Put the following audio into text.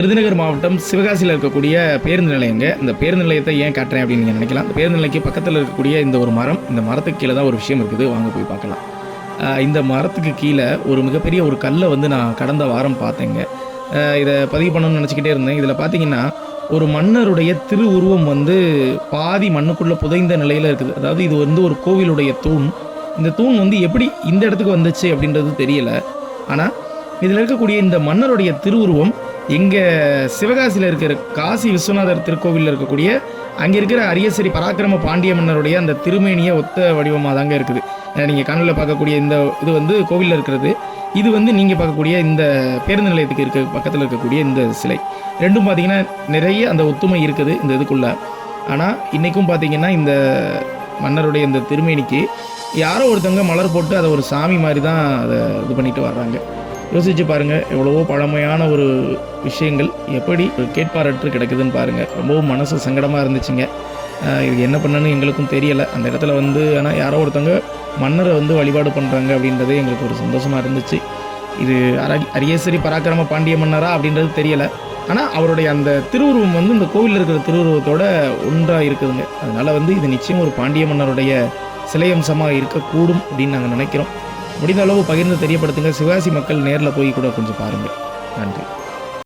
விருதுநகர் மாவட்டம் சிவகாசியில் இருக்கக்கூடிய பேருந்து நிலையங்க. இந்த பேருந்து நிலையத்தை ஏன் காட்டுறேன் அப்படின்னு நீங்கள் நினைக்கலாம். இந்த பேருந்து நிலையக்கு பக்கத்தில் இருக்கக்கூடிய இந்த ஒரு மரம், இந்த மரத்துக்கு கீழே தான் ஒரு விஷயம் இருக்குது. வாங்க போய் பார்க்கலாம். இந்த மரத்துக்கு கீழே ஒரு மிகப்பெரிய ஒரு கல்லை வந்து நான் கடந்த வாரம் பார்த்தேங்க. இதை பதிவு பண்ணணும்னு நினச்சிக்கிட்டே இருந்தேன். இதில் பார்த்தீங்கன்னா ஒரு மன்னருடைய திருவுருவம் வந்து பாதி மண்ணுக்குள்ளே புதைந்த நிலையில் இருக்குது. அதாவது இது வந்து ஒரு கோவிலுடைய தூண். இந்த தூண் வந்து எப்படி இந்த இடத்துக்கு வந்துச்சு அப்படின்றது தெரியலை. ஆனால் இதில் இருக்கக்கூடிய இந்த மன்னருடைய திருவுருவம் இங்கே சிவகாசியில் இருக்கிற காசி விஸ்வநாதர் திருக்கோவிலில் இருக்கக்கூடிய அங்கே இருக்கிற அரியசரி பராக்கிரம பாண்டிய மன்னருடைய அந்த திருமேனியை ஒத்த வடிவமாக தாங்க இருக்குது. நீங்கள் கண்ணில் பார்க்கக்கூடிய இந்த இது வந்து கோவிலில் இருக்கிறது. இது வந்து நீங்கள் பார்க்கக்கூடிய இந்த பேருந்து நிலையத்துக்கு இருக்க பக்கத்தில் இருக்கக்கூடிய இந்த சிலை ரெண்டும் பார்த்திங்கன்னா நிறைய அந்த ஒத்துமை இருக்குது இந்த இதுக்குள்ளே. ஆனால் இன்றைக்கும் பார்த்திங்கன்னா இந்த மன்னருடைய இந்த திருமேனிக்கு யாரோ ஒருத்தவங்க மலர் போட்டு அதை ஒரு சாமி மாதிரி தான் அதை இது பண்ணிட்டு வர்றாங்க. யோசிச்சு பாருங்கள், எவ்வளவோ பழமையான ஒரு விஷயங்கள் எப்படி கேட்பாரற்று கிடக்குதுன்னு பாருங்கள். ரொம்பவும் மனசு சங்கடமாக இருந்துச்சுங்க. இது என்ன பண்ணணும்னு எங்களுக்கும் தெரியலை. அந்த இடத்துல வந்து ஆனால் யாரோ ஒருத்தவங்க மன்னரை வந்து வழிபாடு பண்ணுறாங்க அப்படின்றதே எங்களுக்கு ஒரு சந்தோஷமாக இருந்துச்சு. இது அரியசரி பராக்கிரம பாண்டிய மன்னரா அப்படின்றது தெரியலை. ஆனால் அவருடைய அந்த திருவுருவம் வந்து இந்த கோவிலில் இருக்கிற திருவுருவத்தோட ஒன்றாக இருக்குதுங்க. அதனால் வந்து இது நிச்சயம் ஒரு பாண்டிய மன்னருடைய சிலையம்சமாக இருக்கக்கூடும் அப்படின்னு நாங்கள் நினைக்கிறோம். முடிந்த அளவு பகிர்ந்து தெரியப்படுத்துங்க. சிவகாசி மக்கள் நேரில் போய் கூட கொஞ்சம் பாருங்கள். நன்றி.